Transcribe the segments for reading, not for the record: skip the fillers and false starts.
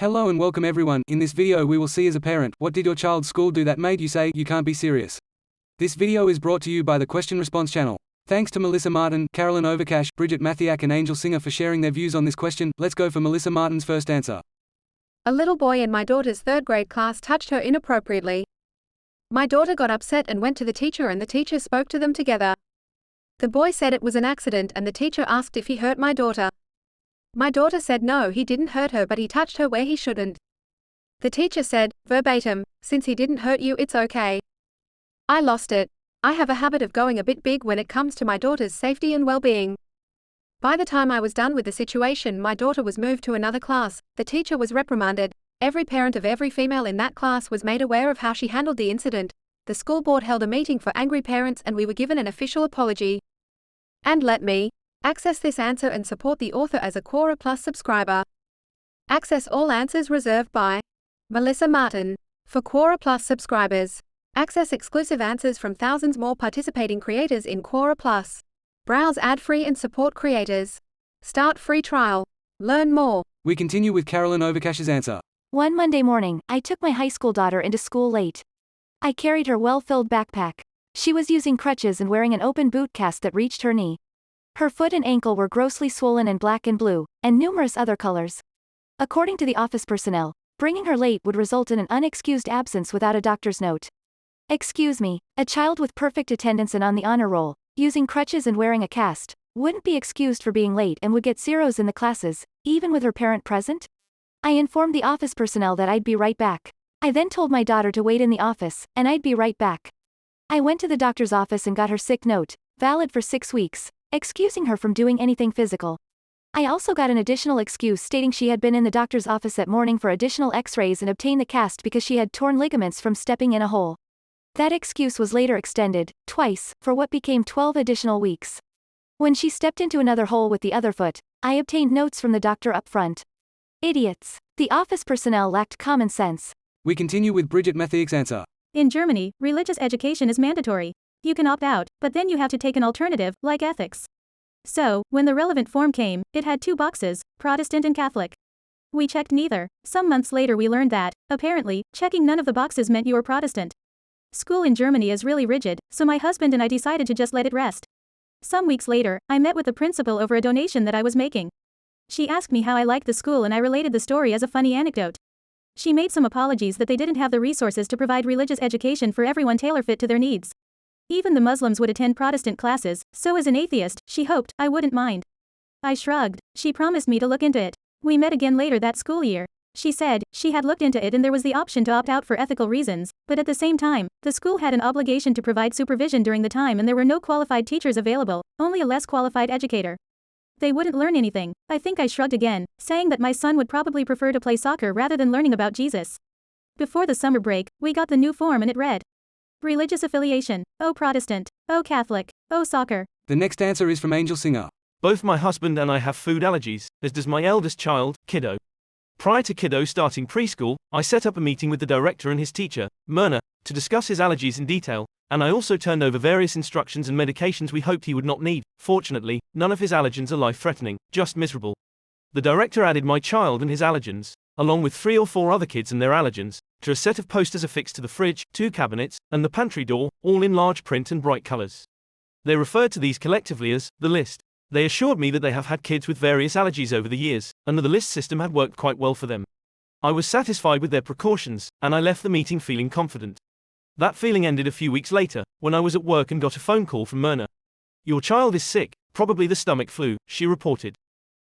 Hello and welcome everyone. In this video we will see as a parent, what did your child's school do that made you say, you can't be serious? This video is brought to you by the Question Response channel. Thanks to Melissa Martin, Carolyn Overcash, Bridget Mathiak and Angel Singer for sharing their views on this question. Let's go for Melissa Martin's first answer. A little boy in my daughter's third grade class touched her inappropriately. My daughter got upset and went to the teacher and the teacher spoke to them together. The boy said it was an accident and the teacher asked if he hurt my daughter. My daughter said no, he didn't hurt her but he touched her where he shouldn't. The teacher said, verbatim, since he didn't hurt you it's okay. I lost it. I have a habit of going a bit big when it comes to my daughter's safety and well-being. By the time I was done with the situation, my daughter was moved to another class, the teacher was reprimanded, every parent of every female in that class was made aware of how she handled the incident, the school board held a meeting for angry parents and we were given an official apology. And let me access this answer and support the author as a Quora Plus subscriber. Access all answers reserved by Melissa Martin. For Quora Plus subscribers, access exclusive answers from thousands more participating creators in Quora Plus. Browse ad-free and support creators. Start free trial. Learn more. We continue with Carolyn Overcash's answer. One Monday morning, I took my high school daughter into school late. I carried her well-filled backpack. She was using crutches and wearing an open boot cast that reached her knee. Her foot and ankle were grossly swollen and black and blue, and numerous other colors. According to the office personnel, bringing her late would result in an unexcused absence without a doctor's note. Excuse me, a child with perfect attendance and on the honor roll, using crutches and wearing a cast, wouldn't be excused for being late and would get zeros in the classes, even with her parent present? I informed the office personnel that I'd be right back. I then told my daughter to wait in the office, and I'd be right back. I went to the doctor's office and got her sick note, valid for 6 weeks, excusing her from doing anything physical. I also got an additional excuse stating she had been in the doctor's office that morning for additional x-rays and obtained the cast because she had torn ligaments from stepping in a hole. That excuse was later extended, twice, for what became 12 additional weeks. When she stepped into another hole with the other foot, I obtained notes from the doctor up front. Idiots. The office personnel lacked common sense. We continue with Bridget Mathiak's answer. In Germany, religious education is mandatory. You can opt out, but then you have to take an alternative, like ethics. So, when the relevant form came, it had 2 boxes, Protestant and Catholic. We checked neither. Some months later we learned that, apparently, checking none of the boxes meant you were Protestant. School in Germany is really rigid, so my husband and I decided to just let it rest. Some weeks later, I met with the principal over a donation that I was making. She asked me how I liked the school and I related the story as a funny anecdote. She made some apologies that they didn't have the resources to provide religious education for everyone tailor-fit to their needs. Even the Muslims would attend Protestant classes, so as an atheist, she hoped I wouldn't mind. I shrugged. She promised me to look into it. We met again later that school year. She said she had looked into it and there was the option to opt out for ethical reasons, but at the same time, the school had an obligation to provide supervision during the time and there were no qualified teachers available, only a less qualified educator. They wouldn't learn anything. I think I shrugged again, saying that my son would probably prefer to play soccer rather than learning about Jesus. Before the summer break, we got the new form and it read, religious affiliation, O Protestant, O Catholic, O soccer. The next answer is from Angel Singer. Both my husband and I have food allergies, as does my eldest child, Kiddo. Prior to Kiddo starting preschool, I set up a meeting with the director and his teacher, Myrna, to discuss his allergies in detail, and I also turned over various instructions and medications we hoped he would not need. Fortunately, none of his allergens are life-threatening, just miserable. The director added my child and his allergens, along with 3 or 4 other kids and their allergens, to a set of posters affixed to the fridge, 2 cabinets, and the pantry door, all in large print and bright colors. They referred to these collectively as the list. They assured me that they have had kids with various allergies over the years, and that the list system had worked quite well for them. I was satisfied with their precautions, and I left the meeting feeling confident. That feeling ended a few weeks later, when I was at work and got a phone call from Myrna. Your child is sick, probably the stomach flu, she reported.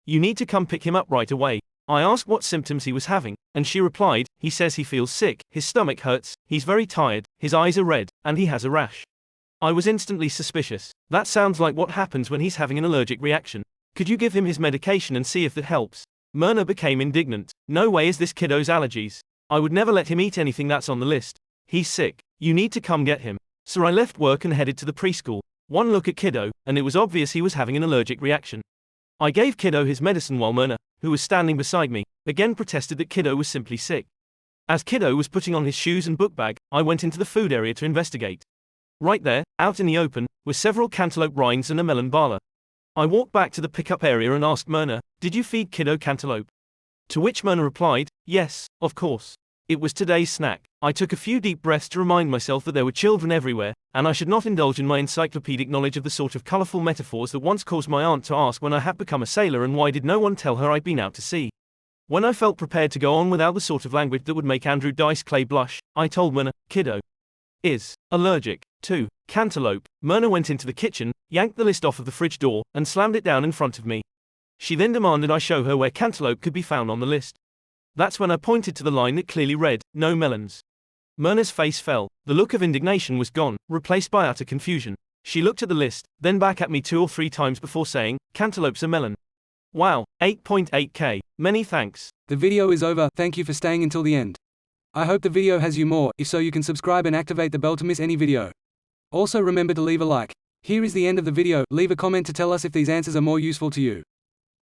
You need to come pick him up right away. I asked what symptoms he was having, and she replied, he says he feels sick, his stomach hurts, he's very tired, his eyes are red, and he has a rash. I was instantly suspicious. That sounds like what happens when he's having an allergic reaction. Could you give him his medication and see if that helps? Myrna became indignant. No way is this kiddo's allergies. I would never let him eat anything that's on the list. He's sick. You need to come get him. So I left work and headed to the preschool. One look at Kiddo, and it was obvious he was having an allergic reaction. I gave Kiddo his medicine while Myrna, who was standing beside me, again protested that Kiddo was simply sick. As Kiddo was putting on his shoes and book bag, I went into the food area to investigate. Right there, out in the open, were several cantaloupe rinds and a melon bala. I walked back to the pickup area and asked Myrna, did you feed Kiddo cantaloupe? To which Myrna replied, yes, of course. It was today's snack. I took a few deep breaths to remind myself that there were children everywhere, and I should not indulge in my encyclopedic knowledge of the sort of colourful metaphors that once caused my aunt to ask when I had become a sailor and why did no one tell her I'd been out to sea. When I felt prepared to go on without the sort of language that would make Andrew Dice Clay blush, I told Myrna, kiddo is allergic to cantaloupe. Myrna went into the kitchen, yanked the list off of the fridge door, and slammed it down in front of me. She then demanded I show her where cantaloupe could be found on the list. That's when I pointed to the line that clearly read, no melons. Myrna's face fell. The look of indignation was gone, replaced by utter confusion. She looked at the list, then back at me 2 or 3 times before saying, cantaloupe's a melon. Wow, 8.8k. Many thanks. The video is over. Thank you for staying until the end. I hope the video has you more. If so, you can subscribe and activate the bell to miss any video. Also remember to leave a like. Here is the end of the video. Leave a comment to tell us if these answers are more useful to you.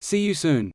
See you soon.